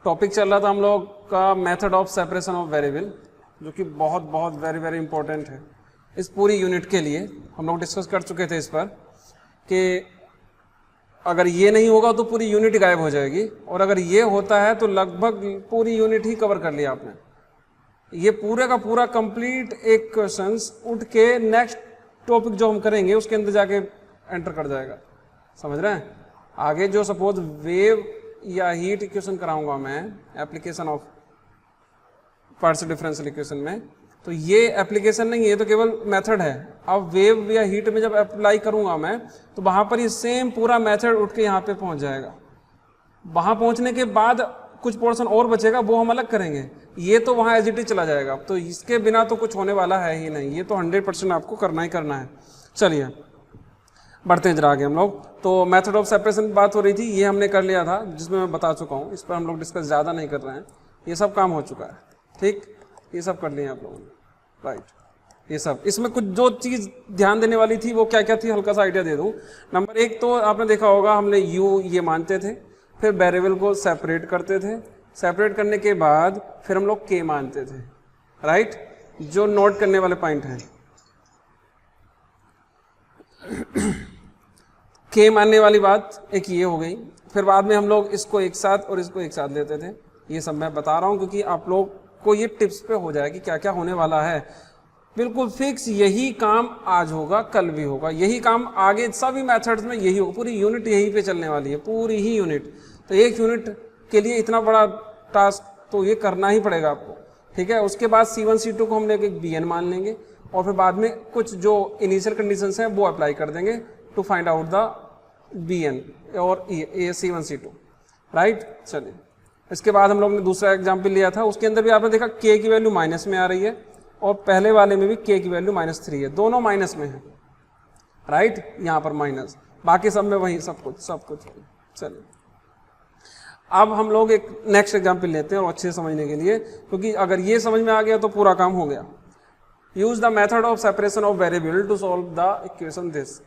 Topic चल रहा था हम लोग का method of separation of variable, जो कि बहुत बहुत वेरी वेरी इंपॉर्टेंट है इस पूरी यूनिट के लिए। हम लोग डिस्कस कर चुके थे इस पर कि अगर ये नहीं होगा तो पूरी यूनिट गायब हो जाएगी, और अगर ये होता है तो लगभग पूरी यूनिट ही कवर कर लिया आपने। ये पूरे का पूरा कंप्लीट एक क्वेश्चन उठ के नेक्स्ट टॉपिक जो हम करेंगे उसके अंदर जाके एंटर कर जाएगा। समझ रहे हैं? आगे जो सपोज वेव या हीट इक्वेशन कराऊंगा मैं application of partial differential equation में, तो ये एप्लीकेशन नहीं है, ये तो केवल मेथड है। अब वेव या हीट में जब अप्लाई करूंगा मैं तो वहां पर ये सेम पूरा मेथड उठ के यहाँ पे पहुंच जाएगा। वहां पहुंचने के बाद कुछ पोर्शन और बचेगा, वो हम अलग करेंगे। ये तो वहां एज इट इज चला जाएगा, तो इसके बिना तो कुछ होने वाला है ही नहीं। ये तो 100% आपको करना ही करना है। चलिए बढ़ते हैं जरा आगे हम लोग। तो मेथड ऑफ सेपरेशन बात हो रही थी, ये हमने कर लिया था, जिसमें मैं बता चुका हूँ। इस पर हम लोग डिस्कस ज़्यादा नहीं कर रहे हैं, ये सब काम हो चुका है। ठीक, ये सब कर लिए आप लोगों ने, राइट। ये सब इसमें कुछ जो चीज़ ध्यान देने वाली थी वो क्या क्या थी, हल्का सा आइडिया दे दूँ। नंबर 1 तो आपने देखा होगा, हमने यू ये मानते थे, फिर वेरिएबल को सेपरेट करते थे, सेपरेट करने के बाद फिर हम लोग के मानते थे, राइट। जो नोट करने वाले पॉइंट हैं, के मानने वाली बात एक ये हो गई। फिर बाद में हम लोग इसको एक साथ और इसको एक साथ लेते थे। ये सब मैं बता रहा हूँ क्योंकि आप लोग को ये टिप्स पे हो जाए कि क्या क्या होने वाला है। बिल्कुल फिक्स यही काम आज होगा, कल भी होगा, यही काम आगे सभी मेथड्स में यही होगा। पूरी यूनिट यहीं पे चलने वाली है, पूरी ही यूनिट। तो एक यूनिट के लिए इतना बड़ा टास्क तो ये करना ही पड़ेगा आपको, ठीक है। उसके बाद C1 C2 को हम लेके BN मान लेंगे, और फिर बाद में कुछ जो इनिशियल कंडीशंस हैं वो अप्लाई कर देंगे to find out the BN और ये C1 C2, राइट। चलिए इसके बाद हम लोग ने दूसरा एग्जाम्पल लिया था, उसके अंदर भी आपने देखा k की वैल्यू माइनस में आ रही है, और पहले वाले में भी k की वैल्यू -3 है, दोनों माइनस में है, राइट। यहाँ पर माइनस, बाकी सब में वही सब कुछ। चलिए अब हम लोग एक नेक्स्ट एग्जाम्पल लेते हैं, और अच्छे से समझने के लिए, क्योंकि अगर ये समझ में आ गया तो पूरा काम हो गया। Use the method of separation of variable to solve the equation this.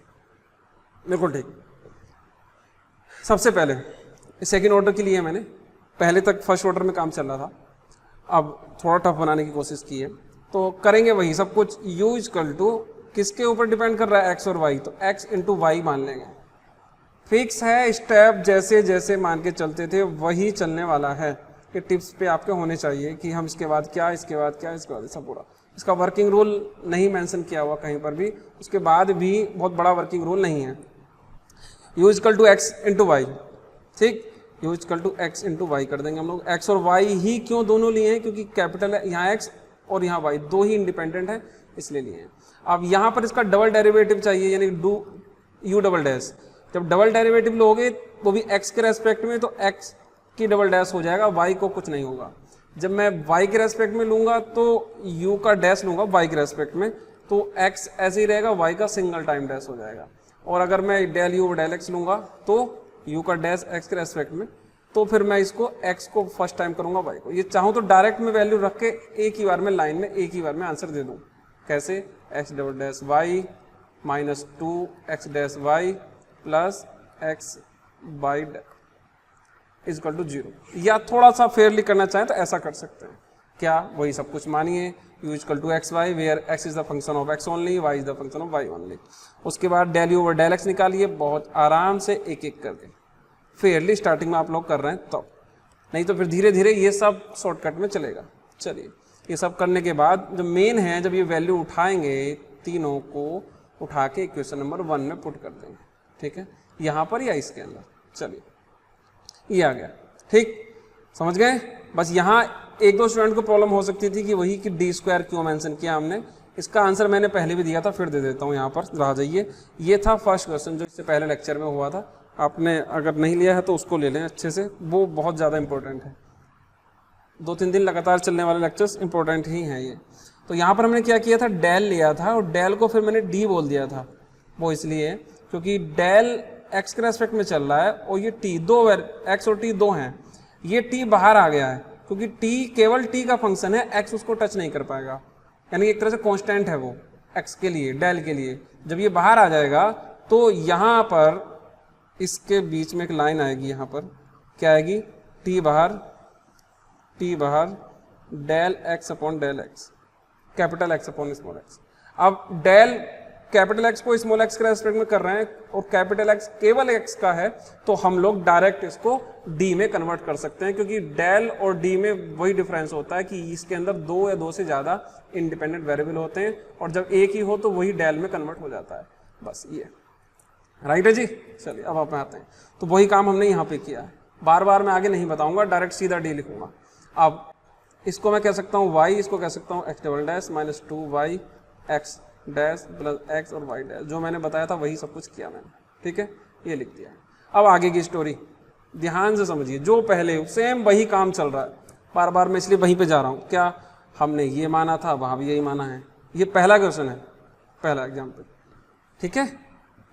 बिल्कुल ठीक। सबसे पहले सेकेंड ऑर्डर के लिए मैंने पहले तक फर्स्ट ऑर्डर में काम चल रहा था, अब थोड़ा टफ बनाने की कोशिश की है, तो करेंगे वही सब कुछ। u इक्वल टू किसके ऊपर डिपेंड कर रहा है, x और y, तो x इंटू वाई मान लेंगे। फिक्स है, स्टेप जैसे जैसे मान के चलते थे वही चलने वाला है। कि टिप्स पे आपके होने चाहिए कि हम इसके बाद क्या, इसके बाद क्या, इसके बाद सब पूरा। इसका वर्किंग रूल नहीं मेंशन किया हुआ कहीं पर भी, उसके बाद भी बहुत बड़ा वर्किंग रूल नहीं है। u equal to X into Y, ठीक। u equal to X into Y कर देंगे हम लोग। x और y ही क्यों दोनों लिए हैं, क्योंकि कैपिटल है यहाँ x और यहाँ y, दो ही इंडिपेंडेंट है, इसलिए लिए हैं। अब यहाँ पर इसका डबल डेरिवेटिव चाहिए, यानी u डबल डैश। जब डबल डेरिवेटिव लोगे वो भी x के रेस्पेक्ट में, तो x की डबल डैश हो जाएगा, y को कुछ नहीं होगा। जब मैं y के रेस्पेक्ट में लूंगा तो u का डैश लूंगा y के रेस्पेक्ट में, तो x ऐसे ही रहेगा, y का सिंगल टाइम डैश हो जाएगा। और अगर मैं डेल u डेल x लूंगा तो u का डैश x के रेस्पेक्ट में, तो फिर मैं इसको x को फर्स्ट टाइम करूंगा y को। ये चाहूँ तो डायरेक्ट में वैल्यू रख के एक ही बार में लाइन में एक ही बार में आंसर दे दूं। कैसे, x double dash y minus 2x dash y plus x by is equal to 0। या थोड़ा सा फेयरली करना चाहें तो ऐसा कर सकते हैं। क्या, वही सब कुछ मानिए, u equal to x y where x is the function of x only, y is the function of y only. उसके बाद del u over del x निकालिए, बहुत आराम से एक एक करके। फेयरली स्टार्टिंग में आप लोग कर रहे हैं तो, नहीं तो फिर धीरे धीरे ये सब शॉर्टकट में चलेगा। चलिए ये सब करने के बाद जो मेन है, जब ये वैल्यू उठाएंगे तीनों को उठा के इक्वेशन नंबर 1 में पुट कर देंगे, ठीक है, यहाँ पर या इसके अंदर। चलिए ये आ गया, ठीक, समझ गए। बस यहाँ एक दो स्टूडेंट को प्रॉब्लम हो सकती थी कि वही कि डी स्क्वायर क्यों मेंशन किया हमने। इसका आंसर मैंने पहले भी दिया था, फिर दे देता हूँ यहाँ पर, रह जाइए। ये था फर्स्ट क्वेश्चन जो इससे पहले लेक्चर में हुआ था। आपने अगर नहीं लिया है तो उसको ले लें अच्छे से, वो बहुत ज़्यादा इंपॉर्टेंट है। 2-3 दिन लगातार चलने वाले लेक्चर्स इंपॉर्टेंट ही हैं ये। तो यहाँ पर हमने क्या किया था, डेल लिया था, और डेल को फिर मैंने डी बोल दिया था। वो इसलिए क्योंकि डेल एक्स के रेस्पेक्ट में चल रहा है, और ये टी दो, एक्स और टी दो हैं, ये टी बाहर आ गया है, क्योंकि टी केवल टी का फंक्शन है, एक्स उसको टच नहीं कर पाएगा, यानी एक तरह से कांस्टेंट है वो एक्स के लिए, डेल के लिए। जब ये बाहर आ जाएगा तो यहाँ पर इसके बीच में एक लाइन आएगी, यहाँ पर क्या आएगी, टी बाहर टी बाहर del x upon del x, capital x upon small x. अब डेल कैपिटल एक्स को स्मॉल एक्स के रेस्पेक्ट में कर रहे हैं और कैपिटल एक्स केवल एक्स का है, तो हम लोग डायरेक्ट इसको डी में कन्वर्ट कर सकते हैं, क्योंकि डेल और डी में वही डिफरेंस होता है कि इसके अंदर दो या दो से ज्यादा इंडिपेंडेंट वेरिएबल होते हैं, और जब एक ही हो तो वही डेल में कन्वर्ट हो जाता है। बस ये राइट है जी। चलिए अब आप आते हैं, तो वही काम हमने यहाँ पे किया है। बार बार मैं आगे नहीं बताऊंगा, डायरेक्ट सीधा डी लिखूंगा। अब इसको मैं कह सकता हूँ y, इसको कह सकता हूँ x double dash minus 2y x dash plus x और y डैश, जो मैंने बताया था वही सब कुछ किया मैंने, ठीक है, ये लिख दिया। अब आगे की स्टोरी ध्यान से समझिए, जो पहले सेम वही काम चल रहा है, बार बार मैं इसलिए वहीं पे जा रहा हूँ। क्या हमने ये माना था, वहाँ भी यही माना है। ये पहला क्वेश्चन है, पहला एग्जाम्पल, ठीक है,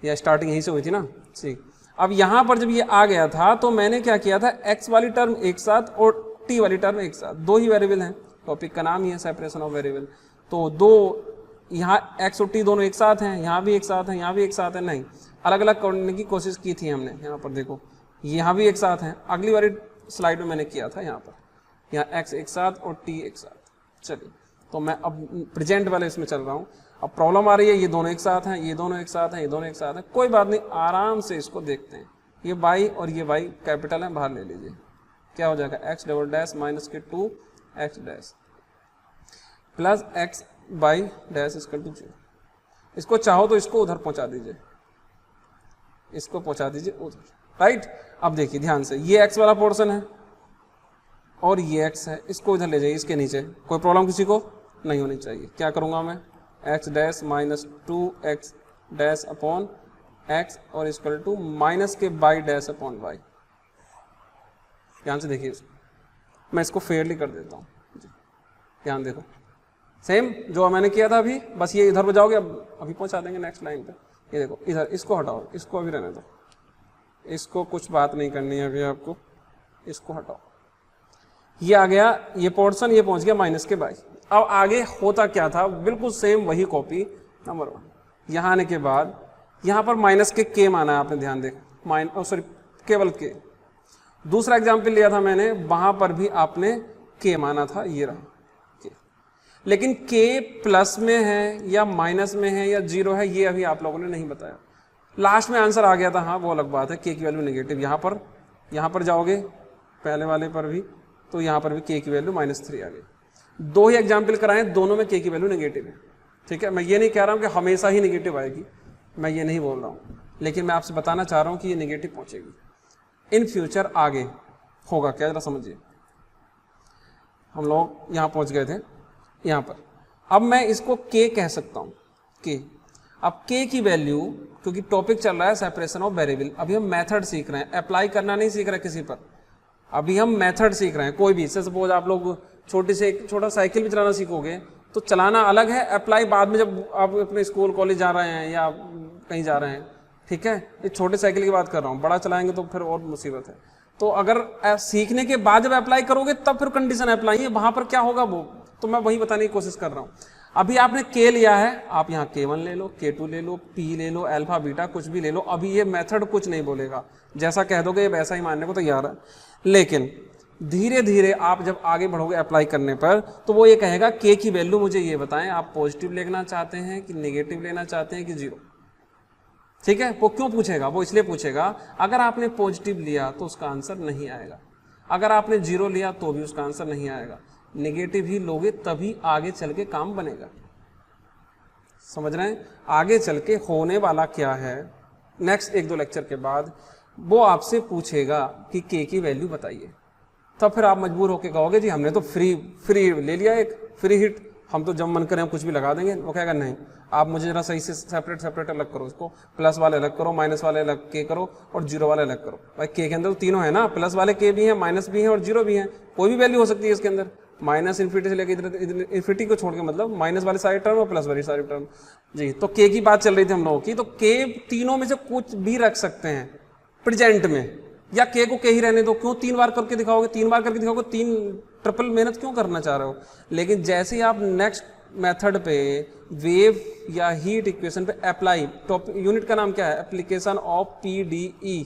या स्टार्टिंग यहीं से हुई थी ना, ठीक। अब यहाँ पर जब ये आ गया था तो मैंने क्या किया था, x वाली टर्म एक साथ और t वाली टर्म एक साथ, दो ही वेरिएबल हैं, टॉपिक का नाम ही है सेपरेशन ऑफ वेरिएबल। तो दो यहाँ x और t दोनों एक साथ हैं, यहाँ भी एक साथ हैं, यहाँ भी एक साथ है, नहीं, अलग अलग करने की कोशिश की थी हमने। यहाँ पर देखो, यहाँ भी एक साथ हैं, अगली वाली स्लाइड में मैंने किया था यहाँ पर, यहाँ x एक साथ और t एक साथ। चलिए, तो मैं अब प्रेजेंट वाले इसमें चल रहा हूँ। अब प्रॉब्लम आ रही है, ये दोनों एक साथ हैं, ये दोनों एक साथ हैं, ये दोनों एक साथ हैं, कोई बात नहीं, आराम से इसको देखते हैं। ये y और ये y कैपिटल है, बाहर ले लीजिए, क्या हो जाएगा, x डबल डैश माइनस के 2x dash plus x by dash इसका 2 0। इसको चाहो तो इसको उधर पहुंचा दीजिए, इसको पहुंचा दीजिए उधर, राइट। अब देखिए ध्यान से, ये x वाला पोर्शन है और ये x है, इसको इधर ले जाइए, इसके नीचे। कोई प्रॉब्लम किसी को नहीं होनी चाहिए। क्या करूंगा मैं, x dash minus 2x dash upon x और इक्वल टू माइनस के बाई डैश अपॉन y। ध्यान से देखिए, मैं इसको फेयरली कर देता हूँ, ध्यान देखो, सेम जो मैंने किया था अभी, बस ये इधर बजाओगे, अब अभी पहुंचा देंगे नेक्स्ट लाइन पे। ये देखो इधर, इसको हटाओ, इसको अभी रहने दो, इसको कुछ बात नहीं करनी है अभी आपको, इसको हटाओ। ये आ गया ये पोर्शन, ये पहुंच गया माइनस के बाई। अब आगे होता क्या था, बिल्कुल सेम वही कॉपी नंबर 1। यहाँ आने के बाद यहाँ पर माइनस के के माना है आपने, ध्यान देखो, सॉरी केवल के। दूसरा एग्जाम्पल लिया था मैंने, वहां पर भी आपने के माना था, ये रहा के। लेकिन के प्लस में है या माइनस में है या जीरो है, ये अभी आप लोगों ने नहीं बताया। लास्ट में आंसर आ गया था, हाँ वो अलग बात है, के की वैल्यू नेगेटिव। यहाँ पर जाओगे पहले वाले पर भी, तो यहाँ पर भी के की वैल्यू -3 आ गई। दो ही एग्जाम्पल कराए, दोनों में के की वैल्यू नेगेटिव है, ठीक है। मैं ये नहीं कह रहा हूँ कि हमेशा ही नेगेटिव आएगी, मैं ये नहीं बोल रहा हूँ, लेकिन मैं आपसे बताना चाह रहा हूँ कि ये नेगेटिव पहुंचेगी इन फ्यूचर। आगे होगा क्या, जरा समझिए। हम लोग यहाँ पहुंच गए थे, यहाँ पर। अब मैं इसको के कह सकता हूँ, के। अब के की वैल्यू, क्योंकि टॉपिक चल रहा है सेपरेशन ऑफ वेरिएबल, अभी हम मेथड सीख रहे हैं, अप्लाई करना नहीं सीख रहे किसी पर, अभी हम मेथड सीख रहे हैं। कोई भी, सपोज आप लोग छोटा साइकिल भी चलाना सीखोगे, तो चलाना अलग है, अप्लाई बाद में जब आप अपने स्कूल कॉलेज जा रहे हैं या कहीं जा रहे हैं, ठीक है। ये छोटे साइकिल की बात कर रहा हूँ, बड़ा चलाएंगे तो फिर और मुसीबत है। तो अगर सीखने के बाद जब अप्लाई करोगे तब फिर कंडीशन अप्लाई है, वहां पर क्या होगा वो तो मैं वही बताने की कोशिश कर रहा हूँ। अभी आपने के लिया है, आप यहाँ K1 ले लो, K2 ले लो, P ले लो, अल्फा बीटा कुछ भी ले लो, अभी ये मेथड कुछ नहीं बोलेगा, जैसा कह दोगे ये वैसा ही मानने को तैयार है। लेकिन धीरे धीरे आप जब आगे बढ़ोगे अप्लाई करने पर, तो वो ये कहेगा के की वैल्यू मुझे ये बताएं, आप पॉजिटिव लेना चाहते हैं कि नेगेटिव लेना चाहते हैं कि जीरो, ठीक है। वो क्यों पूछेगा, वो इसलिए पूछेगा, अगर आपने पॉजिटिव लिया तो उसका आंसर नहीं आएगा, अगर आपने जीरो लिया तो भी उसका आंसर नहीं आएगा, नेगेटिव ही लोगे तभी आगे चल के काम बनेगा। समझ रहे हैं, आगे चल के होने वाला क्या है, नेक्स्ट 1-2 लेक्चर के बाद वो आपसे पूछेगा कि के की वैल्यू बताइए, तब फिर आप मजबूर होकर कहोगे जी हमने तो फ्री ले लिया, एक फ्री हिट, हम तो जब मन करें हम कुछ भी लगा देंगे। वो कहेगा नहीं, आप मुझे जरा सही से सेपरेट अलग करो, इसको प्लस वाले अलग करो, माइनस वाले अलग के करो और जीरो वाले अलग करो। भाई के अंदर तो तीनों है ना, प्लस वाले के भी हैं, माइनस भी हैं और जीरो भी हैं, कोई भी वैल्यू हो सकती है इसके अंदर, माइनस इन्फिनिटी से लेकर इधर इन्फिनिटी को छोड़ के, मतलब माइनस वाली सारी टर्म और प्लस वाली सारी टर्म जी। तो के की बात चल रही थी हम लोगों की, तो के तीनों में से कुछ भी रख सकते हैं प्रेजेंट में, या के को के ही रहने दो। क्यों 3 बार करके दिखाओगे, 3 बार करके दिखाओगे, 3 ट्रिपल मेहनत क्यों करना चाह रहे हो। लेकिन जैसे ही आप नेक्स्ट मेथड पे वेव या हीट इक्वेशन पे अप्लाई, टॉपिक यूनिट का नाम क्या है, एप्लीकेशन ऑफ PDE,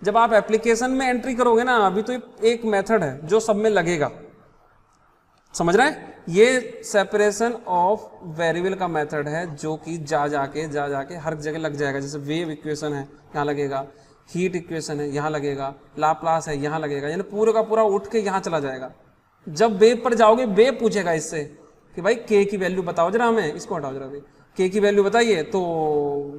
जब आप एप्लीकेशन में एंट्री करोगे ना, अभी तो एक मेथड है जो सब में लगेगा, समझ रहे हैं? ये सेपरेशन ऑफ वेरिएबल का मेथड है जो कि जा जाके हर जगह लग जाएगा। जैसे वेव इक्वेशन है यहाँ लगेगा, हीट इक्वेशन है यहाँ लगेगा, लाप्लास है यहाँ लगेगा, यानी पूरे का पूरा उठ के यहाँ चला जाएगा। जब वेव पर जाओगे वेव पूछेगा इससे कि भाई के की वैल्यू बताओ जरा हमें, इसको हटाओ जरा, के की वैल्यू बताइए, तो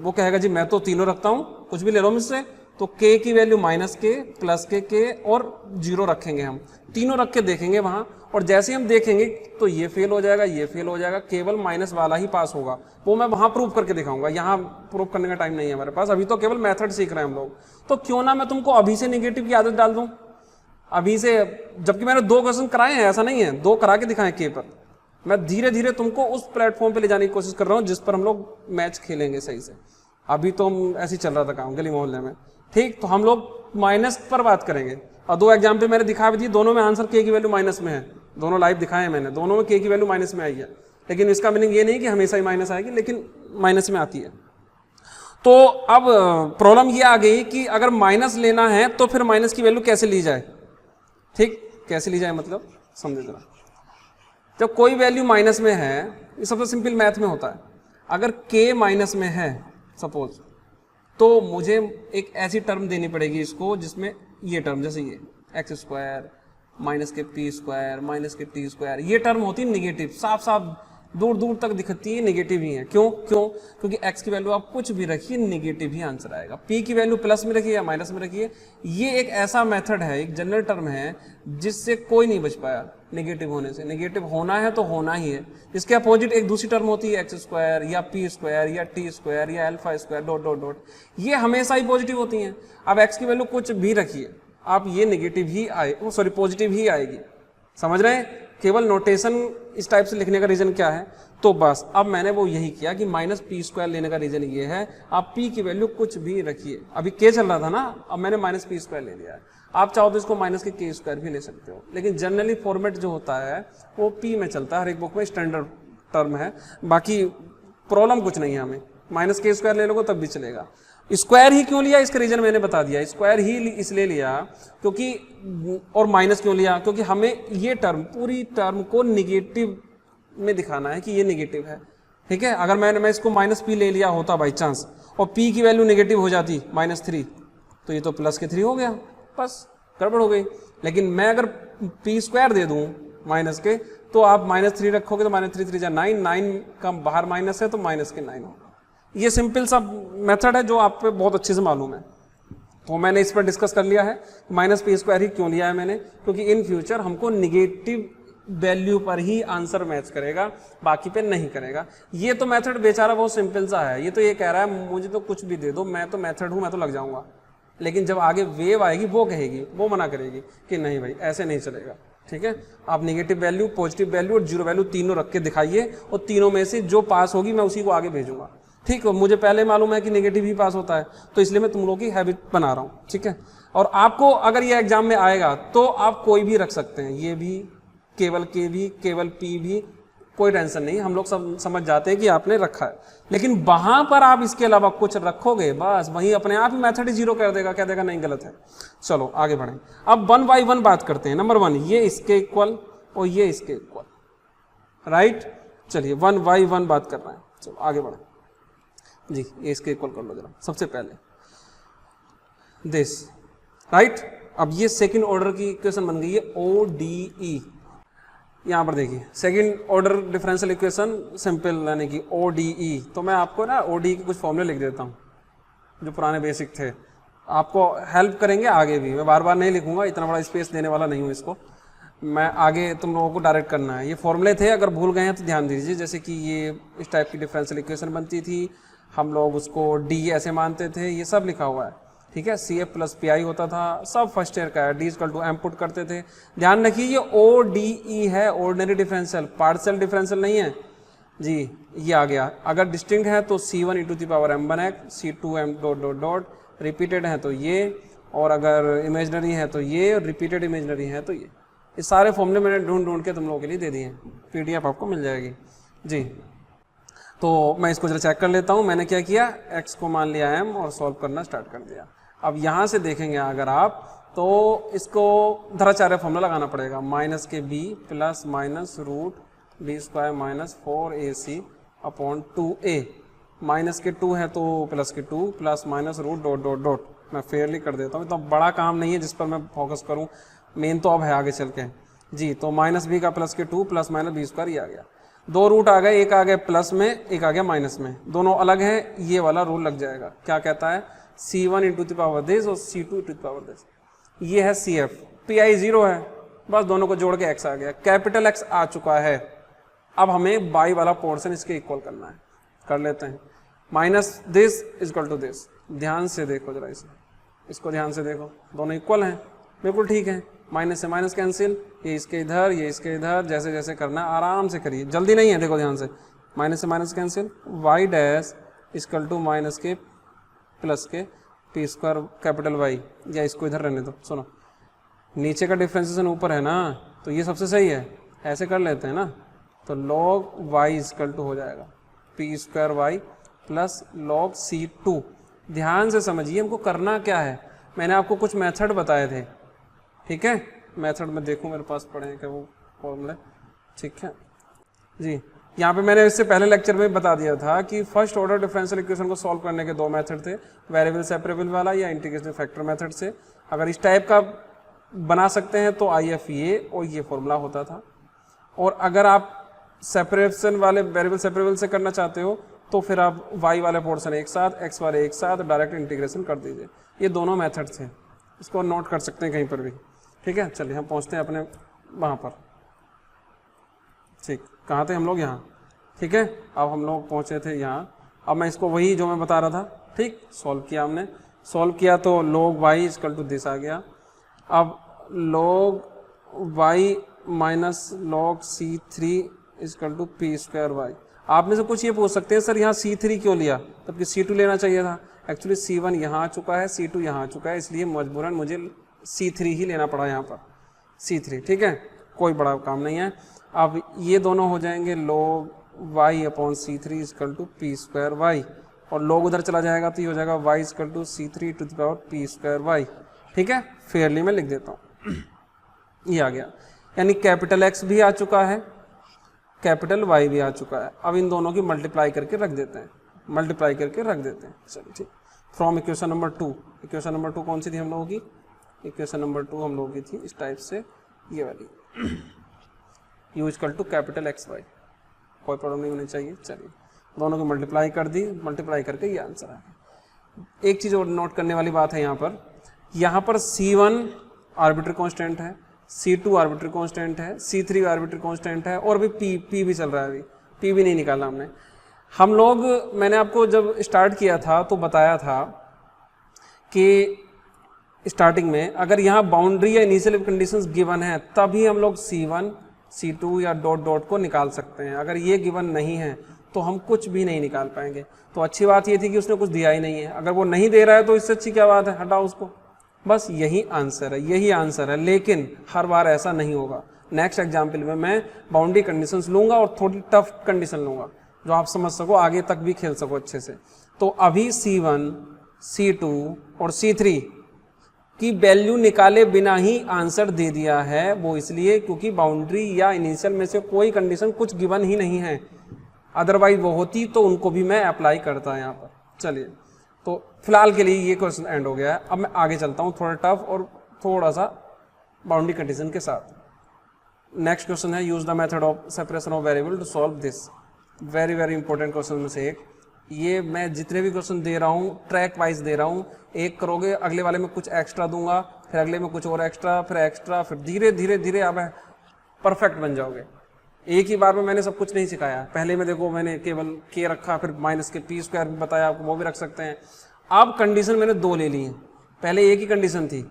वो कहेगा जी मैं तो तीनों रखता हूँ, कुछ भी ले लो मुझसे। तो के की वैल्यू माइनस के, प्लस के और जीरो रखेंगे, हम तीनों रख के देखेंगे वहां, और जैसे हम देखेंगे तो ये फेल हो जाएगा, ये फेल हो जाएगा, केवल माइनस वाला ही पास होगा। वो मैं वहां प्रूव करके दिखाऊंगा, यहाँ प्रूव करने का टाइम नहीं है हमारे पास, अभी तो केवल मेथड सीख रहे हैं हम लोग। तो क्यों ना मैं तुमको अभी से निगेटिव की आदत डाल दूं, अभी से, जबकि मैंने 2 क्वेश्चन कराए हैं, ऐसा नहीं है 2 करा के दिखाए के पर। मैं धीरे धीरे तुमको उस प्लेटफॉर्म पे ले जाने की कोशिश कर रहा हूँ जिस पर हम लोग मैच खेलेंगे सही से। अभी तो हम ऐसे ही चल रहा था काम गली मोहल्ले में, ठीक। तो हम लोग माइनस पर बात करेंगे, और 2 एग्जाम पे मैंने दिखा भी दी, दोनों में आंसर के की वैल्यू माइनस में है, दोनों लाइव दिखाए हैं मैंने, दोनों में के की वैल्यू माइनस में आई है। लेकिन इसका मीनिंग ये नहीं कि हमेशा ही माइनस आएगी, लेकिन माइनस में आती है। तो अब प्रॉब्लम ये आ गई कि अगर माइनस लेना है तो फिर माइनस की वैल्यू कैसे ली जाए, ठीक, कैसे ली जाए मतलब समझे जरा। जब कोई वैल्यू माइनस में है, ये सबसे सिंपल मैथ में होता है, अगर k माइनस में है सपोज, तो मुझे एक ऐसी टर्म देनी पड़ेगी इसको जिसमें ये टर्म, जैसे ये एक्स स्क्वायर माइनस के पी स्क्वायर माइनस के टी स्क्वायर, ये टर्म होती है निगेटिव, साफ साफ दूर दूर तक दिखती है निगेटिव ही है। क्योंकि x की वैल्यू आप कुछ भी रखिए निगेटिव ही आंसर आएगा। p की वैल्यू प्लस में रखिए या माइनस में रखिए, ये एक ऐसा मेथड है, एक जनरल टर्म है जिससे कोई नहीं बच पाया निगेटिव होने से। निगेटिव होना है तो होना ही है। इसके अपोजिट एक दूसरी टर्म होती है एक्स स्क्वायर या पी स्क्वायर या टी स्क्वायर या alpha square dot dot dot, ये हमेशा ही पॉजिटिव होती हैं। अब x की वैल्यू कुछ भी रखिए आप, ये निगेटिव ही आए, सॉरी पॉजिटिव ही आएगी। समझ रहे हैं? केवल नोटेशन इस टाइप से लिखने का रीजन क्या है, तो बस अब मैंने वो यही किया कि माइनस पी स्क्वायर लेने का रीजन ये है, आप p की वैल्यू कुछ भी रखिए। अभी k चल रहा था ना, अब मैंने माइनस पी स्क्वायर ले लिया है। आप चाहो तो इसको माइनस के के स्क्वायर भी ले सकते हो, लेकिन जनरली फॉर्मेट जो होता है वो p में चलता है, हर एक बुक में स्टैंडर्ड टर्म है। बाकी प्रॉब्लम कुछ नहीं है, हमें माइनस के स्क्वायर ले लोगे तब भी चलेगा। स्क्वायर ही क्यों लिया इसका रीजन मैंने बता दिया। स्क्वायर ही इसलिए लिया क्योंकि, और माइनस क्यों लिया, क्योंकि हमें ये टर्म, पूरी टर्म को निगेटिव में दिखाना है कि ये निगेटिव है, ठीक है। अगर मैं इसको माइनस पी ले लिया होता बाई चांस, और p की वैल्यू निगेटिव हो जाती -3, तो ये तो प्लस के 3 हो गया, बस गड़बड़ हो गई। लेकिन मैं अगर p स्क्वायर दे दूं माइनस के, तो आप -3 रखोगे तो -3 3 9, 9 का बाहर माइनस है तो माइनस के 9 होगा। ये सिंपल सा मेथड है जो आप पे बहुत अच्छे से मालूम है, तो मैंने इस पर डिस्कस कर लिया है। माइनस पी स्क्वायर ही क्यों लिया है मैंने, क्योंकि इन फ्यूचर हमको निगेटिव वैल्यू पर ही आंसर मैच करेगा, बाकी पे नहीं करेगा। ये तो मेथड बेचारा बहुत सिंपल सा है, ये तो ये कह रहा है मुझे तो कुछ भी दे दो, मैं तो मेथड हूं, मैं तो लग जाऊंगा। लेकिन जब आगे वेव आएगी वो कहेगी, वो मना करेगी कि नहीं भाई ऐसे नहीं चलेगा, ठीक है। आप निगेटिव वैल्यू, पॉजिटिव वैल्यू और जीरो वैल्यू तीनों रख के दिखाइए, और तीनों में से जो पास होगी मैं उसी को आगे भेजूंगा, ठीक है। मुझे पहले मालूम है कि नेगेटिव ही पास होता है, तो इसलिए मैं तुम लोगों की हैबिट बना रहा हूँ, ठीक है। और आपको अगर ये एग्जाम में आएगा तो आप कोई भी रख सकते हैं, ये भी, केवल के भी, केवल पी भी, कोई टेंशन नहीं, हम लोग सब समझ जाते हैं कि आपने रखा है। लेकिन वहां पर आप इसके अलावा कुछ रखोगे, बस वही अपने आप ही मेथड ही जीरो कर देगा, कह देगा नहीं गलत है। चलो आगे बढ़ें। अब 1 बाई 1 बात करते हैं। नंबर 1, ये इसके इक्वल और ये इसके इक्वल, राइट। चलिए 1 बाई 1 बात कर रहे हैं, चलो आगे बढ़ें जी। ये इसके इक्वल कर लो जरा सबसे पहले, दिस, राइट। अब ये सेकंड ऑर्डर की इक्वेशन बन गई है ODE। यहाँ पर देखिए second order differential equation simple, यानी कि ODE। तो मैं आपको ना ODE के कुछ फॉर्मूले लिख देता हूँ जो पुराने बेसिक थे, आपको हेल्प करेंगे आगे भी। मैं बार बार नहीं लिखूंगा, इतना बड़ा स्पेस देने वाला नहीं हूँ इसको, मैं आगे तुम लोगों को डायरेक्ट करना है। ये फॉर्मूले थे, अगर भूल गए हैं तो ध्यान दीजिए। जैसे कि ये इस टाइप की डिफरेंशियल इक्वेशन बनती थी, हम लोग उसको D ऐसे मानते थे, ये सब लिखा हुआ है, ठीक है। CF प्लस PI होता था, सब फर्स्ट ईयर का है। D equal to M put करते थे। ध्यान रखिए ये ODE है, ऑर्डिनरी डिफरेंशियल, पार्शियल डिफरेंशियल नहीं है जी। ये आ गया, अगर डिस्टिंक्ट है तो C1 e to the power m1x, C2m dot dot dot, repeated है तो ये, और अगर इमेजनरी है तो ये, रिपीटेड इमेजनरी है तो ये सारे फॉर्मूले मैंने ढूंढ के तुम लोगों के लिए दे दिए हैं, PDF आपको मिल जाएगी जी। तो मैं इसको जरा चेक कर लेता हूँ। मैंने क्या किया, x को मान लिया m और सॉल्व करना स्टार्ट कर दिया। अब यहाँ से देखेंगे अगर आप, तो इसको धराचार्य फॉर्मूला लगाना पड़ेगा, minus k b plus minus root b square minus 4ac upon 2a, minus k 2 है तो plus k 2 plus minus root dot dot dot. मैं फेयरली कर देता हूँ, इतना बड़ा काम नहीं है जिस पर मैं फोकस करूँ, मेन तो अब है आगे चल के जी। तो माइनस बी का plus k 2 plus minus B square, ये आ गया। दो रूट आ गए, एक आ गया प्लस में, एक आ गया माइनस में, दोनों अलग हैं, ये वाला रूल लग जाएगा। क्या कहता है, c1 into the power this और c2 into the power this, ये है cf, pi 0 है, बस दोनों को जोड़ के x आ गया, कैपिटल X आ चुका है। अब हमें बाई वाला पोर्शन इसके इक्वल करना है, कर लेते हैं। Minus this equal to this, ध्यान से देखो जरा इसे, इसको ध्यान से देखो, दोनों इक्वल हैं, बिल्कुल ठीक है। माइनस से माइनस कैंसिल, ये इसके इधर ये इसके इधर, जैसे जैसे करना है आराम से करिए, जल्दी नहीं है, देखो ध्यान से। माइनस से minus cancel, y dash equal to minus k plus k p square capital y, या इसको इधर रहने दो। सुनो, नीचे का डिफ्रेंसिएशन ऊपर है ना, तो ये सबसे सही है, ऐसे कर लेते हैं ना, तो लॉग वाई इक्वल टू हो जाएगा p square y plus log c2। ध्यान से समझिए हमको करना क्या है, मैंने आपको कुछ मेथड बताए थे, ठीक है। मेथड में देखूं मेरे पास पड़े हैं क्या वो फॉर्मूले, ठीक है जी। यहाँ पे मैंने इससे पहले लेक्चर में बता दिया था कि फर्स्ट ऑर्डर डिफरेंशियल इक्वेशन को सॉल्व करने के दो मेथड थे, वेरिएबल सेपरेबल वाला या इंटीग्रेशन फैक्टर मेथड से। अगर इस टाइप का बना सकते हैं तो IF ये और ये फॉर्मूला होता था, और अगर आप सेपरेशन वाले वेरिएबल सेपरेबल से करना चाहते हो तो फिर आप y वाले पोर्शन एक साथ, x वाले एक साथ, डायरेक्ट इंटीग्रेशन कर दीजिए। ये दोनों मेथड थे, इसको नोट कर सकते हैं कहीं पर भी, ठीक है। चलिए हम पहुंचते हैं अपने वहाँ पर, ठीक, कहाँ थे हम लोग, यहाँ, ठीक है। अब हम लोग पहुँचे थे यहाँ, अब मैं इसको वही जो मैं बता रहा था, ठीक, सॉल्व किया हमने, सॉल्व किया तो log y equal to this आ गया। अब log y minus log c3 equal to P square Y. आप में से कुछ ये पूछ सकते हैं सर यहाँ c3 क्यों लिया, तबकि c2 लेना चाहिए था। एक्चुअली c1 यहाँ आ चुका है, c2 यहाँ आ चुका है, इसलिए मजबूरन मुझे c3 ही लेना पड़ा यहाँ पर, c3, ठीक है, कोई बड़ा काम नहीं है। अब ये दोनों हो जाएंगे log y upon c3 equal to P square y, और log उधर चला जाएगा तो ये हो जाएगा y equal to c3 to the power p square y, ठीक है। फेयरली मैं लिख देता हूँ, ये आ गया, यानी कैपिटल X भी आ चुका है, कैपिटल Y भी आ चुका है। अब इन दोनों की मल्टीप्लाई करके रख देते हैं, मल्टीप्लाई करके रख देते हैं, चलिए ठीक। From equation number 2, equation number 2 कौन सी थी हम लोगों की, इक्वेशन नंबर 2 हम लोगों की थी इस टाइप से, ये वाली, U equal to capital XY, कोई प्रॉब्लम नहीं होनी चाहिए। चलिए दोनों को मल्टीप्लाई कर दी, मल्टीप्लाई करके ये आंसर आ गया। एक चीज़ और नोट करने वाली बात है यहाँ पर C1 आर्बिट्री कांस्टेंट है, C2 आर्बिट्री कांस्टेंट है, C3 आर्बिट्री कांस्टेंट है, और भी P भी चल रहा है, अभी P भी नहीं निकाला हमने। हम लोग, मैंने आपको जब स्टार्ट किया था तो बताया था कि स्टार्टिंग में अगर यहाँ बाउंड्री या इनिशियल कंडीशंस गिवन है तभी हम लोग C1 C2 या डॉट डॉट को निकाल सकते हैं। अगर ये गिवन नहीं है तो हम कुछ भी नहीं निकाल पाएंगे। तो अच्छी बात ये थी कि उसने कुछ दिया ही नहीं है, अगर वो नहीं दे रहा है तो इससे अच्छी क्या बात है, हटाओ उसको, बस यही आंसर है, यही आंसर है। लेकिन हर बार ऐसा नहीं होगा। नेक्स्ट एग्जाम्पल में मैं बाउंड्री कंडीशंस लूंगा और थोड़ी टफ कंडीशन लूंगा जो आप समझ सको, आगे तक भी खेल सको अच्छे से। तो अभी C1 C2 और C3 की वैल्यू निकाले बिना ही आंसर दे दिया है, वो इसलिए क्योंकि बाउंड्री या इनिशियल में से कोई कंडीशन कुछ गिवन ही नहीं है, अदरवाइज वो होती तो उनको भी मैं अप्लाई करता यहाँ पर। चलिए, तो फिलहाल के लिए ये क्वेश्चन एंड हो गया है। अब मैं आगे चलता हूँ थोड़ा टफ और थोड़ा सा बाउंड्री कंडीशन के साथ। नेक्स्ट क्वेश्चन है, use the method of separation of variable to solve this. Very important question में से एक। ये मैं जितने भी क्वेश्चन दे रहा हूँ ट्रैक वाइज दे रहा हूँ, एक करोगे अगले वाले में कुछ एक्स्ट्रा दूंगा, फिर अगले में कुछ और एक्स्ट्रा, फिर एक्स्ट्रा, फिर धीरे धीरे धीरे आप परफेक्ट बन जाओगे। एक ही बार में मैंने सब कुछ नहीं सिखाया। पहले में देखो मैंने केवल के रखा, फिर माइनस के पी स्क्वायर भी बताया आपको, वो भी रख सकते हैं। अब कंडीशन मैंने दो ले ली है, पहले एक ही कंडीशन थी,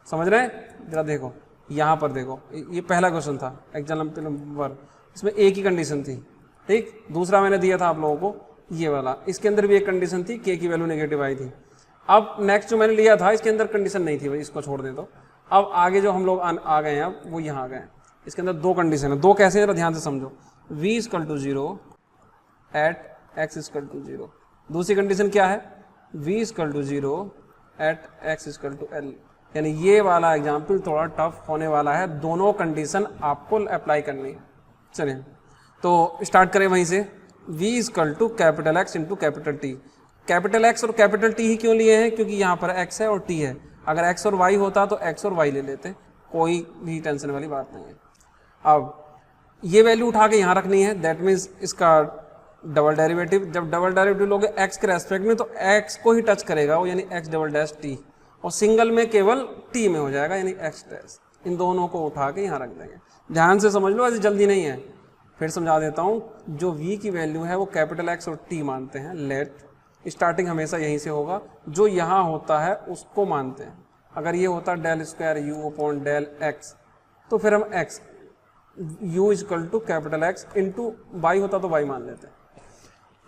समझ रहे हैं? जरा देखो यहाँ पर देखो, ये पहला क्वेश्चन था एग्जाम्पल नंबर, इसमें एक ही कंडीशन थी, ठीक। दूसरा मैंने दिया था आप लोगों को ये वाला, इसके अंदर भी एक कंडीशन थी, के की वैल्यू नेगेटिव आई थी। अब नेक्स्ट जो मैंने लिया था इसके अंदर कंडीशन नहीं थी भाई, इसको छोड़ दे। तो अब आगे जो हम लोग आ गए हैं, अब वो यहाँ आ गए हैं। इसके अंदर दो कंडीशन है, दो कैसे जरा ध्यान से समझो। v equal to 0 at x equal to 0। दूसरी कंडीशन क्या है? v equal to 0 at x equal to l। यानी ये वाला एग्जाम्पल थोड़ा टफ होने वाला है, दोनों कंडीशन आपको अप्लाई करनी है। चलिए तो स्टार्ट करें वहीं से। v equal to capital x into capital t. Capital x और कैपिटल टी ही क्यों लिए हैं, क्योंकि यहाँ पर x है और t है। अगर x और y होता तो x और y ले लेते, कोई भी टेंशन वाली बात नहीं है। अब ये वैल्यू उठा के यहाँ रखनी है, दैट मीन्स इसका डबल डेरिवेटिव। जब डबल डेरिवेटिव लोगे x के रेस्पेक्ट में तो x को ही टच करेगा वो, यानी x डबल डैश t, और सिंगल में केवल t में हो जाएगा यानी x डैश। इन दोनों को उठा के यहाँ रख देंगे। ध्यान से समझ लो, ऐसे जल्दी नहीं है। फिर समझा देता हूँ, जो v की वैल्यू है वो कैपिटल x और t मानते हैं। लेट स्टार्टिंग हमेशा यहीं से होगा, जो यहाँ होता है उसको मानते हैं। अगर ये होता del square u upon del x तो फिर हम x u equal to capital x into y होता तो y मान लेते हैं,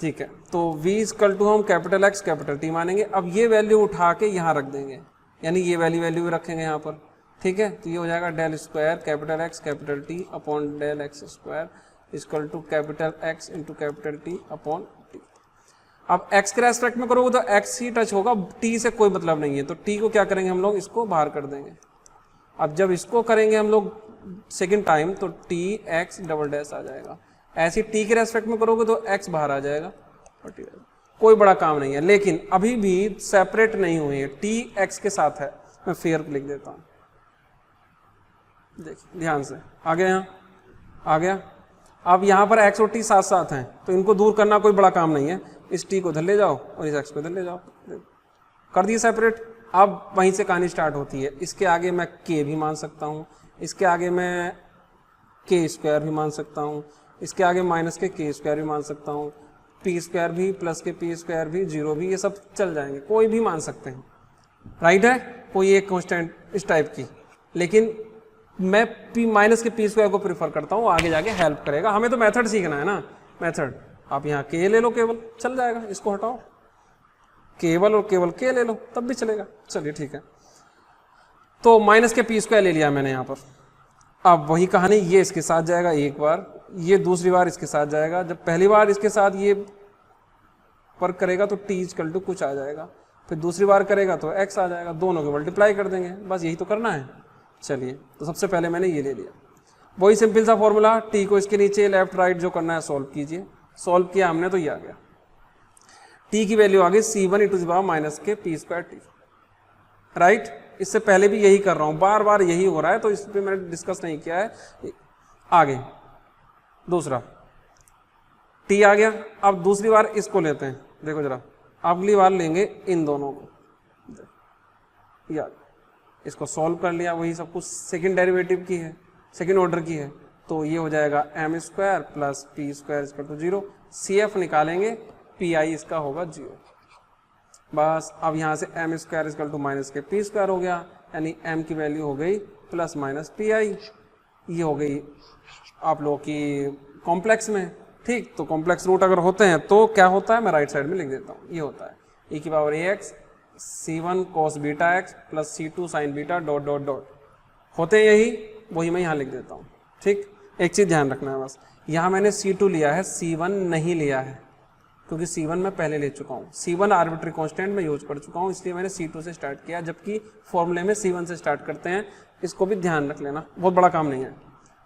ठीक है। तो v इक्वल टू हम कैपिटल x कैपिटल t मानेंगे। अब ये वैल्यू उठा के यहाँ रख देंगे, यानी ये वैल्यू भी रखेंगे यहाँ पर, ठीक है। तो ये हो जाएगा del square capital x capital t upon del x square equal to capital x into capital t upon t। अब x के रेस्पेक्ट में करोगे तो x ही टच होगा, t से कोई मतलब नहीं है। तो t को क्या करेंगे हम लोग, इसको बाहर कर देंगे। अब जब इसको करेंगे हम लोग सेकेंड टाइम तो t x डबल डैश आ जाएगा। ऐसे t के रेस्पेक्ट में करोगे तो x बाहर आ जाएगा और t, कोई बड़ा काम नहीं है। लेकिन अभी भी सेपरेट नहीं हुई है, t x के साथ है। मैं फेयर लिख देता हूँ, देखिए ध्यान से। आ गया, यहाँ आ गया। अब यहाँ पर x और t साथ साथ हैं तो इनको दूर करना कोई बड़ा काम नहीं है। इस t को इधर ले जाओ और इस x को इधर ले जाओ, कर दिए सेपरेट। अब वहीं से कहानी स्टार्ट होती है। इसके आगे मैं k भी मान सकता हूँ, इसके आगे मैं k स्क्वायर भी मान सकता हूँ, इसके आगे माइनस के k स्क्वायर भी मान सकता हूँ, p स्क्वायर भी प्लस के p स्क्वायर भी, जीरो भी, ये सब चल जाएंगे, कोई भी मान सकते हैं। राइट है, कोई एक कांस्टेंट इस टाइप की। लेकिन मैं p minus k p square को प्रीफर करता हूँ, आगे जाके हेल्प करेगा। हमें तो मेथड सीखना है ना, मेथड। आप यहाँ k ले लो, केवल चल जाएगा, इसको हटाओ, केवल और केवल k ले लो तब भी चलेगा। चलिए ठीक है, तो माइनस के p स्क्वायर ले लिया मैंने यहाँ पर। अब वही कहानी, ये इसके साथ जाएगा एक बार, ये दूसरी बार इसके साथ जाएगा। जब पहली बार इसके साथ ये वर्क करेगा तो t इक्वल टू कुछ आ जाएगा, फिर दूसरी बार करेगा तो x आ जाएगा, दोनों को मल्टीप्लाई कर देंगे, बस यही तो करना है। चलिए, तो सबसे पहले मैंने ये ले लिया, वही सिंपल सा फॉर्मूला, t को इसके नीचे लेफ्ट राइट जो करना है सॉल्व कीजिए। सॉल्व किया हमने तो ये आ गया, t की वैल्यू आ गई c1 × the minus k p square t। Right, इससे पहले भी यही कर रहा हूँ, बार बार यही हो रहा है, तो इस पर मैंने डिस्कस नहीं किया है। आगे दूसरा t आ गया। अब दूसरी बार इसको लेते हैं, देखो जरा, अगली बार लेंगे इन दोनों को, यार इसको सॉल्व कर लिया, वही सब कुछ सेकंड डेरिवेटिव की है, सेकंड ऑर्डर की है। तो ये हो जाएगा m square plus p square equal to 0। CF निकालेंगे, pi इसका होगा 0। बस अब यहाँ से m square equal to minus k p square हो गया, यानी m की वैल्यू हो गई प्लस माइनस pi। ये हो गई आप लोगों की कॉम्प्लेक्स में, ठीक। तो कॉम्प्लेक्स रूट अगर होते हैं तो क्या होता है, मैं राइट साइड में लिख देता हूँ। ये होता है e की power ax c1 cos beta x plus c2 sin beta dot dot dot, होते हैं यही, वही मैं यहाँ लिख देता हूँ, ठीक। एक चीज़ ध्यान रखना है बस, यहाँ मैंने c2 लिया है, c1 नहीं लिया है, क्योंकि c1 मैं पहले ले चुका हूँ। c1 आर्बिट्री कांस्टेंट में यूज कर चुका हूँ, इसलिए मैंने c2 से स्टार्ट किया, जबकि फॉर्मूले में c1 से स्टार्ट करते हैं। इसको भी ध्यान रख लेना, बहुत बड़ा काम नहीं है।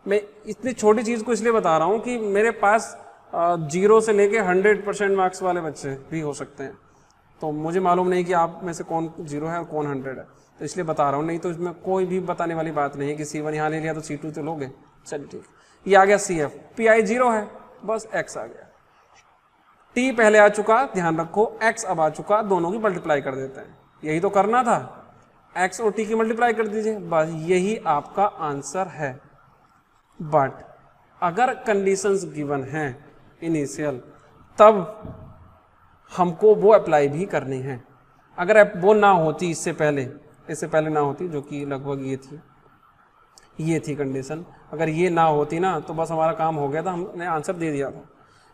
मैं इतनी छोटी चीज़ को इसलिए बता रहा हूँ कि मेरे पास 0 से लेके 100% मार्क्स वाले बच्चे भी हो सकते हैं, तो मुझे मालूम नहीं कि आप में से कौन 0 है और कौन 100 है, तो इसलिए बता रहा हूँ। नहीं तो इसमें कोई भी बताने वाली बात नहीं है कि c1 यहाँ ले लिया तो c2 तो लोगे। चलिए ठीक, ये आ गया CF, pi 0 है, बस x आ गया, t पहले आ चुका, ध्यान रखो, x अब आ चुका, दोनों की मल्टीप्लाई कर देते हैं, यही तो करना था, x और t की मल्टीप्लाई कर दीजिए, बस यही आपका आंसर है। बट अगर कंडीशंस गिवन हैं इनिशियल, तब हमको वो अप्लाई भी करनी है। अगर वो ना होती, इससे पहले ना होती, जो कि लगभग ये थी कंडीशन, अगर ये ना होती ना तो बस हमारा काम हो गया था, हमने आंसर दे दिया था।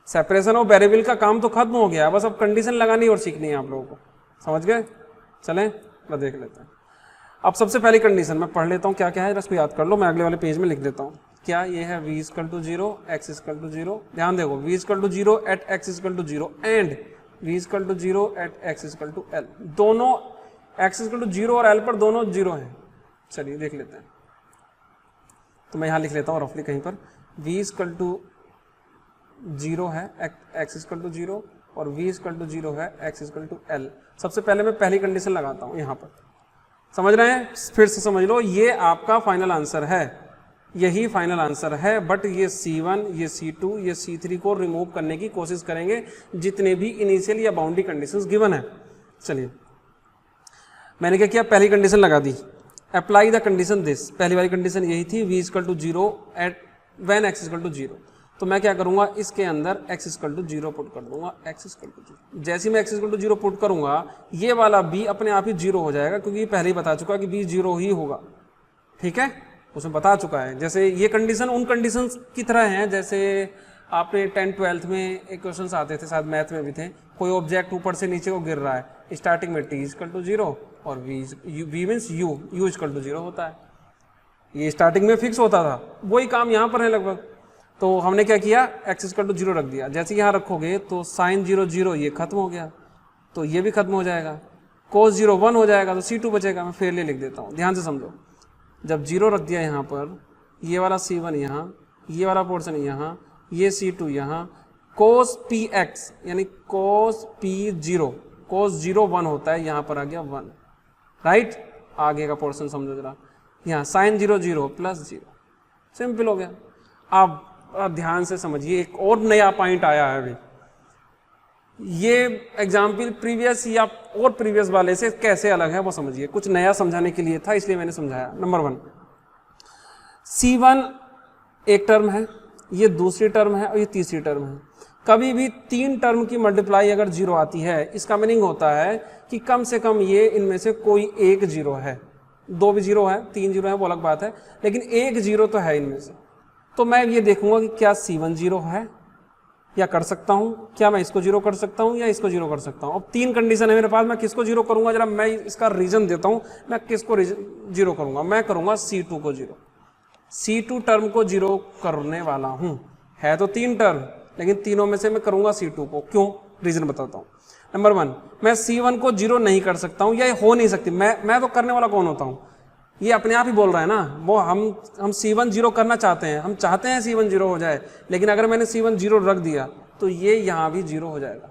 सेपरेशन ऑफ वेरिएबल का काम तो खत्म हो गया, बस अब कंडीशन लगानी और सीखनी है आप लोगों को, समझ गए। चलें मैं देख लेते हैं। अब सबसे पहली कंडीशन मैं पढ़ लेता हूँ क्या क्या है, इसको याद कर लो, मैं अगले वाले पेज में लिख देता हूँ। क्या ये है, v equal to 0 x equal to 0, ध्यान देखो, v equal to 0 at x equal to 0 and v equal to 0 at x equal to l। दोनों x इक्वल टू 0 और l पर दोनों 0 हैं। चलिए देख लेते हैं, तो मैं यहाँ लिख लेता हूँ रफली कहीं पर, v इक्वल टू 0 है, x इक्वल टू 0 और v इक्वल टू 0 है, x इक्वल टू l। सबसे पहले मैं पहली कंडीशन लगाता हूँ यहाँ पर, समझ रहे हैं? फिर से समझ लो, ये आपका फाइनल आंसर है, यही फाइनल आंसर है, बट ये C1, ये C2, ये C3 को रिमूव करने की कोशिश करेंगे जितने भी इनिशियल या बाउंड्री कंडीशंस गिवन है। चलिए मैंने क्या किया, पहली कंडीशन लगा दी, अप्लाई द कंडीशन दिस, पहली वाली कंडीशन यही थी, v equal to 0 at when x equal to 0। तो मैं क्या करूंगा, इसके अंदर x इक्वल टू 0 पुट कर दूंगा, x इक्वल टू 0। जैसे ही मैं x इक्वल टू 0 पुट करूंगा, ये वाला b अपने आप ही 0 हो जाएगा, क्योंकि ये पहले ही बता चुका है कि b 0 ही होगा। ठीक है, उसमें बता चुका है। जैसे ये कंडीशन उन कंडीशन की तरह हैं जैसे आपने 10th-12th में एक क्वेश्चन आते थे, शायद मैथ में भी थे, कोई ऑब्जेक्ट ऊपर से नीचे को गिर रहा है, स्टार्टिंग में t इक्वल टू 0 और v means u equal to 0 होता है। ये स्टार्टिंग में फिक्स होता था, वही काम यहाँ पर है लगभग। तो हमने क्या किया, x इक्वल टू 0 रख दिया। जैसे यहाँ रखोगे तो साइन 0 0 ये खत्म हो गया, तो ये भी खत्म हो जाएगा, cos 0 1 हो जाएगा, तो C2 बचेगा। मैं फेयरली लिख देता हूँ, ध्यान से समझो। जब 0 रख दिया यहाँ पर, ये वाला C1 यहाँ, ये वाला पोर्शन यहाँ, ये C2 यहाँ, cos px यानी cos p0, cos 0 1 होता है, यहाँ पर आ गया 1, राइट। आगे का पोर्शन समझो जरा, यहाँ साइन 0 0 प्लस 0, सिंपल हो गया। अब ध्यान से समझिए, एक और नया पॉइंट आया है अभी। ये एग्जाम्पल प्रीवियस या और प्रीवियस वाले से कैसे अलग है वो समझिए, कुछ नया समझाने के लिए था, इसलिए मैंने समझाया। नंबर 1, C1 एक टर्म है, ये दूसरी टर्म है और ये तीसरी टर्म है। कभी भी 3 टर्म की मल्टीप्लाई अगर 0 आती है, इसका मीनिंग होता है कि कम से कम ये इनमें से कोई एक 0 है। 2 भी 0 है, 3 0 है वो अलग बात है, लेकिन एक 0 तो है इनमें से। तो मैं ये देखूंगा कि क्या C1 0 है, या कर सकता हूं, क्या मैं इसको 0 कर सकता हूं या इसको 0 कर सकता हूं। अब 3 कंडीशन है मेरे पास, मैं किसको 0 करूंगा, जरा मैं इसका रीजन देता हूं। मैं किसको 0 करूंगा, मैं करूंगा C2 को 0। C2 टर्म को 0 करने वाला हूं। है तो 3 टर्म, लेकिन तीनों में से मैं करूंगा C2 को। क्यों, रीजन बताता हूं। नंबर 1, मैं C1 को 0 नहीं कर सकता हूं, या ये हो नहीं सकती। मैं तो करने वाला कौन होता हूं, ये अपने आप ही बोल रहा है ना। वो हम C1 0 करना चाहते हैं, हम चाहते हैं C1 0 हो जाए, लेकिन अगर मैंने C1 0 रख दिया तो ये यहाँ भी 0 हो जाएगा।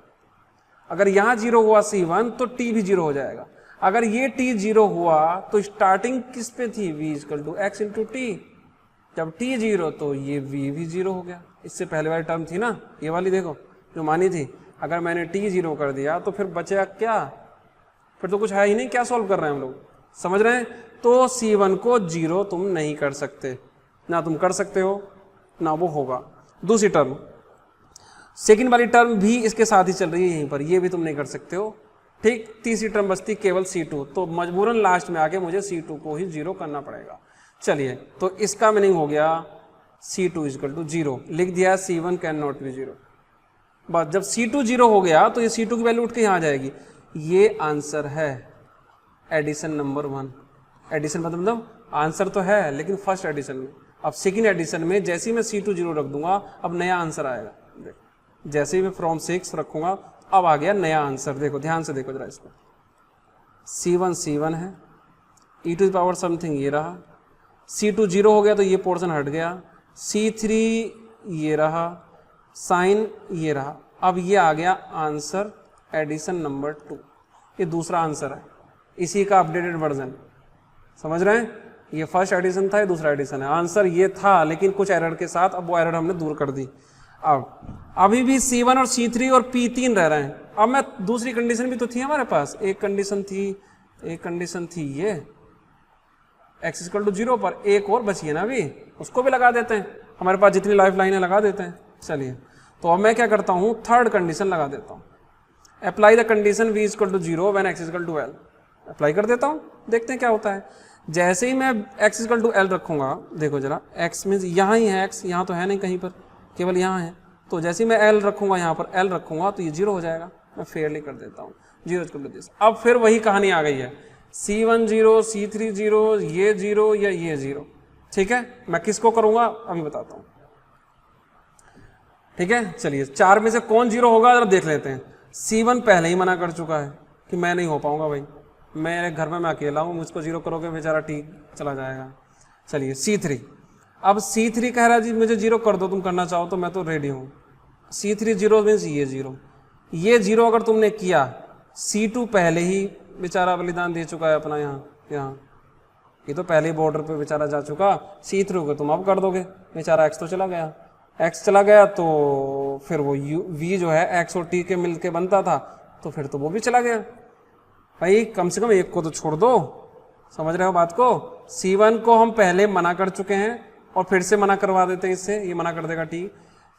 अगर यहाँ 0 हुआ C1 तो T भी 0 हो जाएगा। अगर ये T 0 हुआ तो स्टार्टिंग किस पे थी, v equal to x into t. जब T 0 तो ये v भी 0 हो गया। इससे पहले वाली टर्म थी ना, ये वाली देखो जो मानी थी, अगर मैंने T 0 कर दिया तो फिर बचेगा क्या, फिर तो कुछ है ही नहीं। क्या सॉल्व कर रहे हैं हम लोग, समझ रहे हैं। तो C1 को 0 तुम नहीं कर सकते, ना तुम कर सकते हो ना वो होगा। दूसरी टर्म, सेकंड वाली टर्म भी इसके साथ ही चल रही है यहीं पर, ये भी तुम नहीं कर सकते हो। ठीक, तीसरी टर्म बचती केवल C2, तो मजबूरन लास्ट में आके मुझे C2 को ही 0 करना पड़ेगा। चलिए, तो इसका मीनिंग हो गया C2 इक्वल टू 0, लिख दिया C1 कैन नॉट बी 0। बस जब C2 0 हो गया तो ये C2 की वैल्यू उठ के यहाँ आ जाएगी। ये आंसर है एडिशन नंबर 1। एडिशन मतलब आंसर तो है, लेकिन फर्स्ट एडिशन में। अब सेकंड एडिशन में जैसे ही मैं C2 0 रख दूंगा, अब नया आंसर आएगा। देखो, जैसे ही मैं फ्रॉम 6 रखूंगा, अब आ गया नया आंसर। देखो ध्यान से देखो जरा इसको, C1 C1 है, e to the power something ये रहा, C2 0 हो गया तो ये पोर्शन हट गया, C3 ये रहा, साइन ये रहा। अब ये आ गया आंसर एडिशन नंबर 2। ये दूसरा आंसर है, इसी का अपडेटेड वर्जन, समझ रहे हैं। ये फर्स्ट एडिशन था, ये दूसरा एडिशन है। आंसर ये था, लेकिन कुछ एरर के साथ, अब वो एरर हमने दूर कर दी। अब अभी भी C1 और C3 और P3 रह रहे हैं। अब मैं दूसरी कंडीशन भी तो थी हमारे पास, एक कंडीशन थी ये x इक्वल टू 0 पर, एक और बची है ना अभी, उसको भी लगा देते हैं। हमारे पास जितनी लाइफ लाइनें लगा देते हैं। चलिए, तो अब मैं क्या करता हूँ, थर्ड कंडीशन लगा देता हूँ। Apply the condition v equal to 0 when x equal to l। Apply कर देता हूँ, देखते हैं क्या होता है। जैसे ही मैं x इक्वल टू l रखूंगा, देखो जरा, x मीन्स यहाँ ही है, x यहाँ तो है नहीं कहीं पर, केवल यहाँ है। तो जैसे ही मैं l रखूंगा, यहाँ पर l रखूंगा, तो ये 0 हो जाएगा। मैं फेयरली कर देता हूँ 0 इक्वल टू दिस। अब फिर वही कहानी आ गई है, C1 0, C3 0, ये 0 या ये 0। ठीक है, मैं किसको करूंगा अभी बताता हूँ। ठीक है, चलिए, 4 में से कौन 0 होगा जरा देख लेते हैं। C1 पहले ही मना कर चुका है कि मैं नहीं हो पाऊंगा भाई, मेरे घर में मैं अकेला हूँ, मुझको 0 करोगे बेचारा टी चला जाएगा। चलिए C3, अब C3 कह रहा है जी मुझे 0 कर दो, तुम करना चाहो तो मैं तो रेडी हूँ। C3 0 मीन्स ये 0 अगर तुमने किया, C2 पहले ही बेचारा बलिदान दे चुका है अपना, यहाँ ये तो पहले ही बॉर्डर पे बेचारा जा चुका। C3 को तुम अब कर दोगे, बेचारा X तो चला गया, X चला गया तो फिर वो V जो है X और T के मिल के बनता था, तो फिर तो वो भी चला गया। भाई कम से कम एक को तो छोड़ दो, समझ रहे हो बात को। C1 को हम पहले मना कर चुके हैं और फिर से मना करवा देते हैं इससे, ये मना कर देगा T।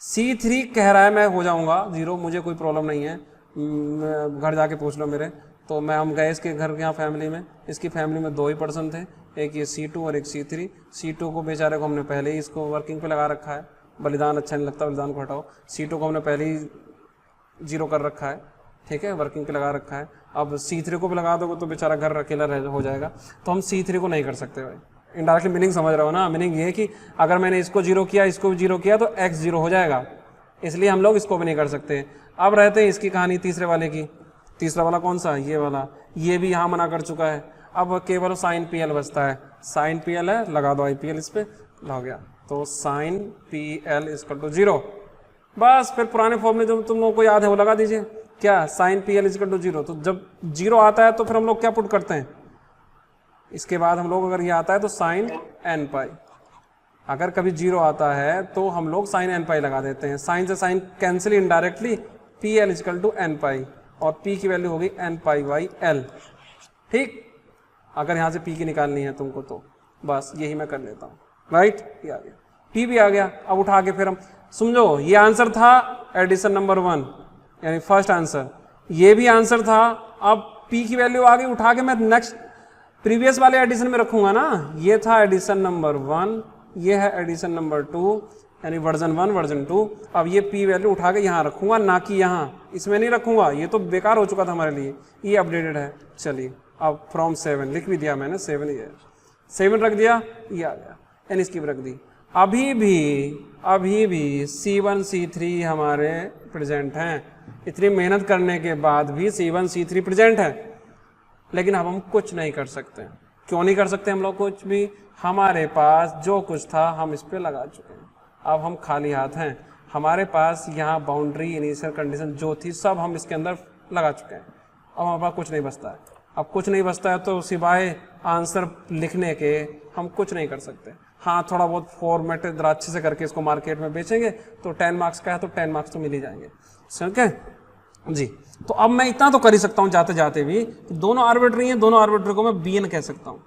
C3 कह रहा है मैं हो जाऊंगा 0, मुझे कोई प्रॉब्लम नहीं है, घर जाके पूछ लो मेरे। तो हम गए इसके घर के यहाँ फैमिली में, इसकी फैमिली में 2 ही पर्सन थे, एक ये C2 और एक C3। C2 को बेचारे को हमने पहले ही इसको वर्किंग पे लगा रखा है, बलिदान अच्छा नहीं लगता, बलिदान को हटाओ। C2 को हमने पहले ही 0 कर रखा है, ठीक है, वर्किंग पे लगा रखा है। अब C3 को भी लगा दोगे तो बेचारा घर अकेला हो जाएगा, तो हम C3 को नहीं कर सकते भाई। इनडायरेक्टली मीनिंग समझ रहे हो ना, मीनिंग ये है कि अगर मैंने इसको 0 किया, इसको भी 0 किया तो X 0 हो जाएगा, इसलिए हम लोग इसको भी नहीं कर सकते। अब रहते हैं इसकी कहानी तीसरे वाले की। तीसरा वाला कौन सा, ये वाला, ये भी यहाँ मना कर चुका है। अब केवल साइन PL बचता है, साइन PL है, लगा दो IPL इस पे, हो गया। तो साइन PL इक्वल टू 0, बस फिर पुराने फॉर्म में जो तुम लोगों को याद है वो लगा दीजिए। क्या, साइन PL इक्वल टू 0। तो जब 0 आता है तो फिर हम लोग क्या पुट करते हैं, इसके बाद हम लोग अगर ये आता है तो साइन n पाई, अगर कभी 0 आता है तो हम लोग साइन n पाई लगा देते हैं। साइन से sine cancel indirectly, PL equal to n pi, और P की वैल्यू होगी n पाई बाई L, ठीक। अगर यहाँ से P की निकालनी है तुमको तो बस यही मैं कर लेता हूँ, राइट। ये आ गया, P भी आ गया। अब उठा के फिर हम समझो, ये आंसर था एडिशन नंबर 1 यानी फर्स्ट आंसर, ये भी आंसर था। अब P की वैल्यू आ गई, उठा के मैं नेक्स्ट प्रीवियस वाले एडिशन में रखूंगा ना। ये था एडिशन नंबर 1, ये है एडिशन नंबर 2 यानी वर्जन 1 वर्जन 2। अब ये P वैल्यू उठा के यहाँ रखूंगा, ना कि यहाँ, इसमें नहीं रखूंगा, ये तो बेकार हो चुका था हमारे लिए, ये अपडेटेड है। चलिए अब फ्रॉम 7 लिख भी दिया मैंने, 7 ही है, 7 रख दिया, ये आ गया, यानी इसकी भी रख दी। अभी भी C1 C3 हमारे प्रेजेंट हैं, इतनी मेहनत करने के बाद भी C1 C3 प्रेजेंट है, लेकिन अब हम कुछ नहीं कर सकते। क्यों नहीं कर सकते हम लोग कुछ भी, हमारे पास जो कुछ था हम इस पे लगा चुके हैं, अब हम खाली हाथ हैं। हमारे पास यहाँ बाउंड्री इनिशियल कंडीशन जो थी सब हम इसके अंदर लगा चुके हैं, अब हमारे पास कुछ नहीं बचता है। अब कुछ नहीं बचता है तो सिवाय आंसर लिखने के हम कुछ नहीं कर सकते। हाँ, थोड़ा बहुत फॉर्मेट जरा अच्छे से करके इसको मार्केट में बेचेंगे तो 10 मार्क्स का है तो 10 मार्क्स तो मिल ही जाएंगे, ठीक है जी। तो अब मैं इतना तो कर ही सकता हूँ जाते जाते भी, दोनों आर्बिट्री हैं, दोनों आर्बिट्री को मैं BN कह सकता हूँ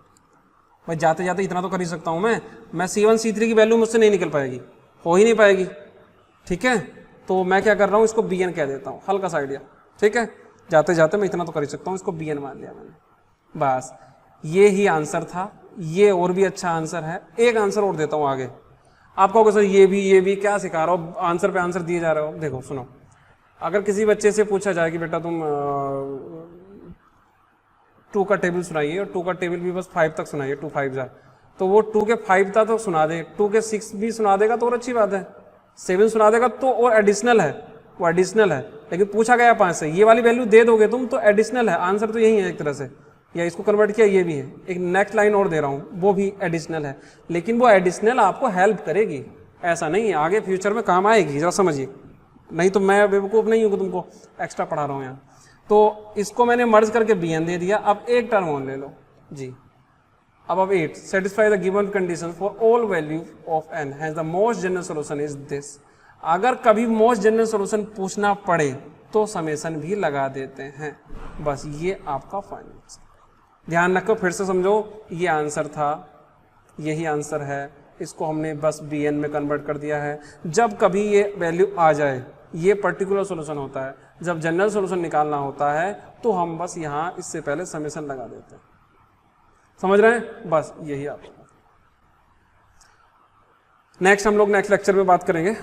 भाई, जाते जाते इतना तो कर ही सकता हूँ मैं C1 C3 की वैल्यू मुझसे नहीं निकल पाएगी, हो ही नहीं पाएगी, ठीक है। तो मैं क्या कर रहा हूँ, इसको BN कह देता हूँ, हल्का सा आइडिया, ठीक है। जाते जाते मैं इतना तो कर ही सकता हूँ, इसको BN मान लिया मैंने, बस ये ही आंसर था। ये और भी अच्छा आंसर है, एक आंसर और देता हूँ आगे। आप कहोगे सर ये भी क्या सिखा रहे हो, आंसर पे आंसर दिए जा रहे हो। देखो सुनो, अगर किसी बच्चे से पूछा जाए कि बेटा तुम 2 का टेबल सुनाइए, और 2 का टेबल भी बस 5 तक सुनाइए, 2 5 जा, तो वो 2 के 5 तक तो सुना दे, 2 के 6 भी सुना देगा तो और अच्छी बात है, 7 सुना देगा तो और एडिशनल है, वो एडिशनल है। लेकिन पूछा गया 5 से, ये वाली वैल्यू दे दोगे तुम तो एडिशनल है, आंसर तो यही है एक तरह से, या इसको कन्वर्ट किया ये भी है। एक नेक्स्ट लाइन और दे रहा हूँ, वो भी एडिशनल है, लेकिन वो एडिशनल आपको हेल्प करेगी, ऐसा नहीं है आगे फ्यूचर में काम आएगी, जरा समझिए, नहीं तो मैं बेवकूफ़ नहीं हूँ कि तुमको एक्स्ट्रा पढ़ा रहा हूँ यहाँ। तो इसको मैंने मर्ज करके BN दे दिया। अब एक टर्म और ले लो जी। अब 8 satisfy the given condition for all value of n, has the most general solution is this. अगर कभी मोस्ट जनरल सोल्यूशन पूछना पड़े तो समेशन भी लगा देते हैं, बस ये आपका फाइनल। ध्यान रखो, फिर से समझो, ये आंसर था, यही आंसर है, इसको हमने बस BN में कन्वर्ट कर दिया है। जब कभी ये वैल्यू आ जाए, ये पर्टिकुलर सॉल्यूशन होता है, जब जनरल सॉल्यूशन निकालना होता है तो हम बस यहाँ इससे पहले समेशन लगा देते हैं, समझ रहे हैं, बस यही आपको। नेक्स्ट हम लोग नेक्स्ट लेक्चर में बात करेंगे।